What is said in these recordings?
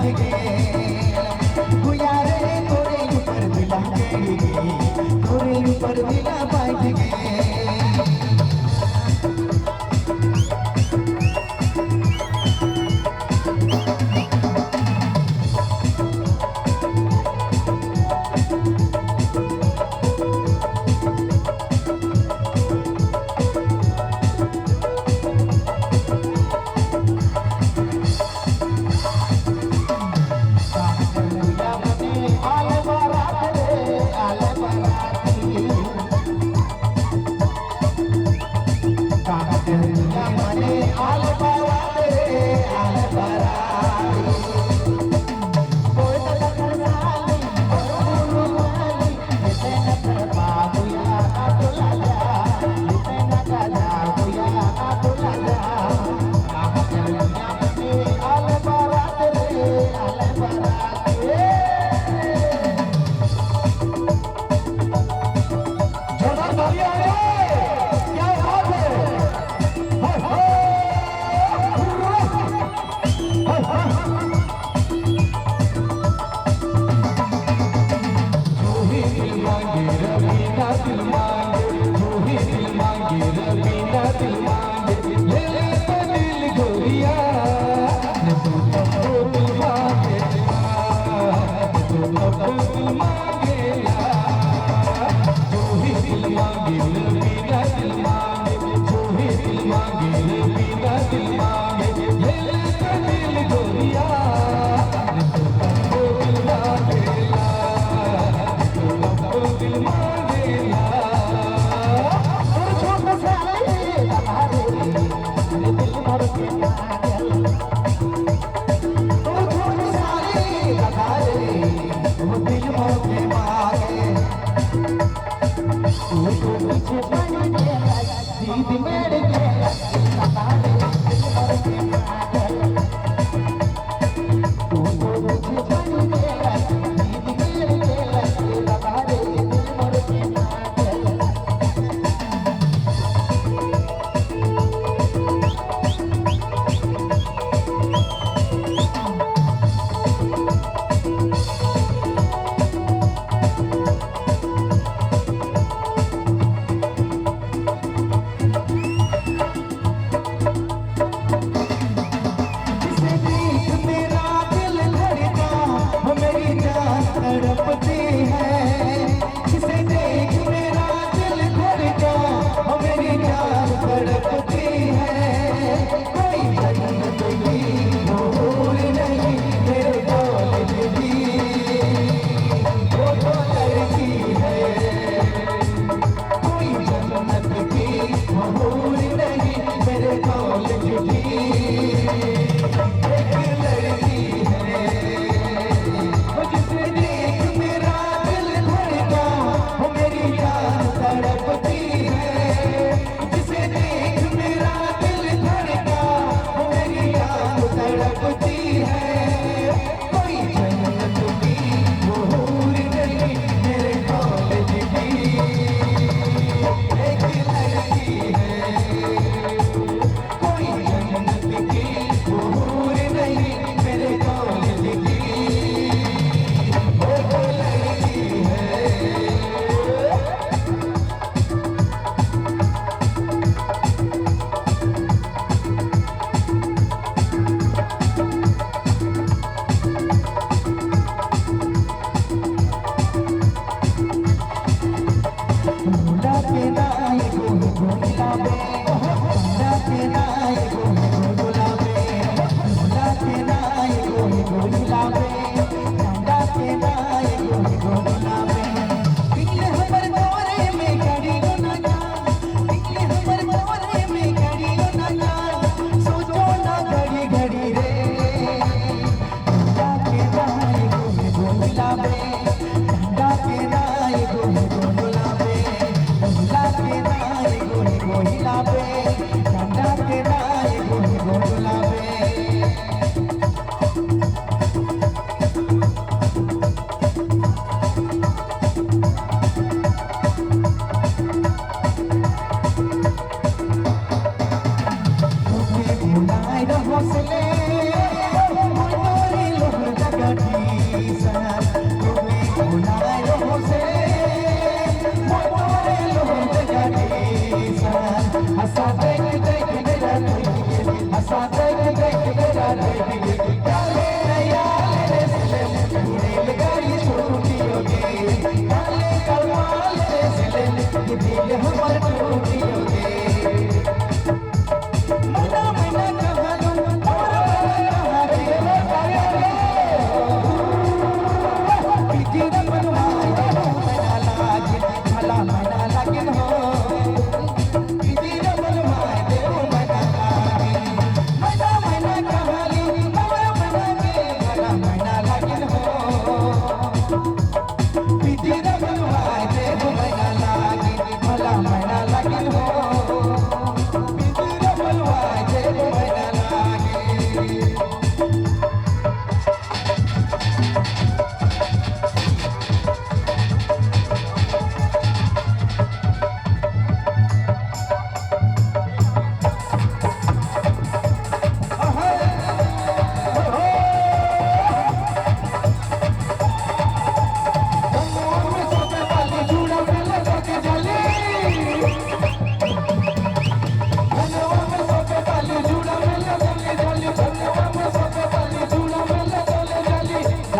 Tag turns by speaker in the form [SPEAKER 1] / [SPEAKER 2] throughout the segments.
[SPEAKER 1] पाएंगे गुयारे तोरे ऊपर दिला के तोरे ऊपर दिला पाएंगे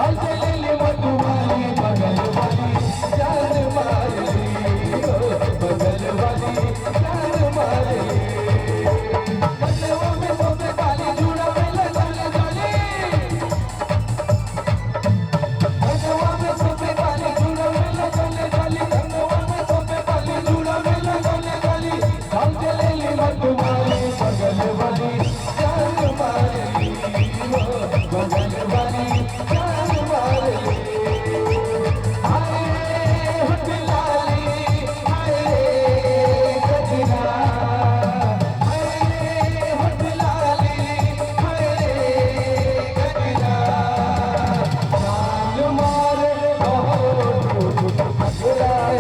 [SPEAKER 1] चाल चले ले मधुवाली बगल वाली जान मार ली ओ बगल वाली जान मार ली गलवा में सोने वाली जुड़ा मेला चले चले गलवा में सोने वाली जुड़ा मेला चले चले गलवा में सोने वाली जुड़ा मेला चले चले चाल चले ले मधुवाली बगल वाली जान मार ली ओ बगल वाली जान मार ली हाय होठ लाली हाय गजरा हाय होठ लाली हाय गजरा जान मारे ओ ठुकराए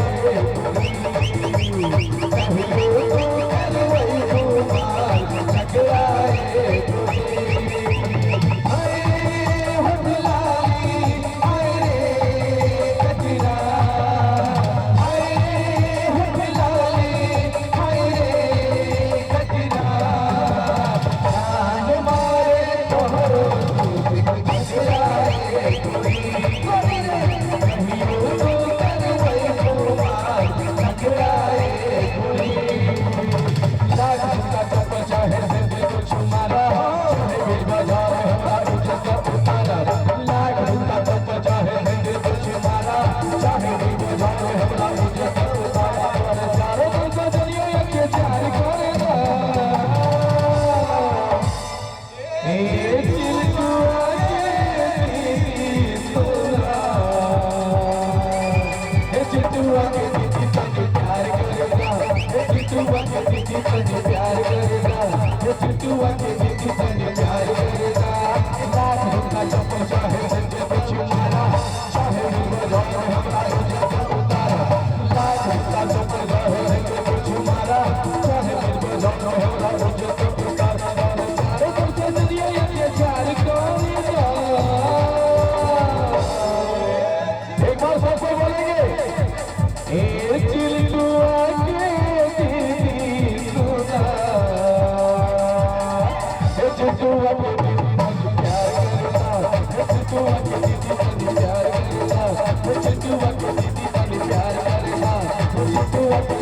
[SPEAKER 1] कहियो तो करवई कुमार ठकराए हाय होठ लाली हाय गजरा हाय होठ लाली हाय गजरा जान मारे तोहरो ठकराए कहियो तो करवई कुमार ठकराए लाख का चप चाहे जिंदगी को छुमारा चाहे बिल बाजार हमारा इज्जत का उतारा लाख का चप चाहे जिंदगी को छुमारा चाहे बिल बाजार हमारा इज्जत का उतारा और चारों दिन को दुनिया के चार करेगा ए दिल को आगे सोना ए चितुआ के दीदी तुझे प्यार करेगा ए चितुआ के दीदी तुझे प्यार करेगा ए चितुआ के दीदी तुझे प्यार करेगा लाख का चप चाहे जिंदगी को छुमारा चाहे बजाओ हमारा इज्जत का उतारा लाख का चप चाहे जिंदगी को छुमारा चाहे बजाओ हमारा इज्जत का उतारा चारों तरफ से दुनिया ये चार करेगा एक बार सबसे बोलेंगे ए चिलकुआ के दीदी सुना ए चिलकुआ के दीदी तुझे प्यार करेगा ए चिलकुआ के दीदी तुझे प्यार करेगा ए चिलकुआ के दीदी तुझे प्यार करेगा ए चिलकुआ के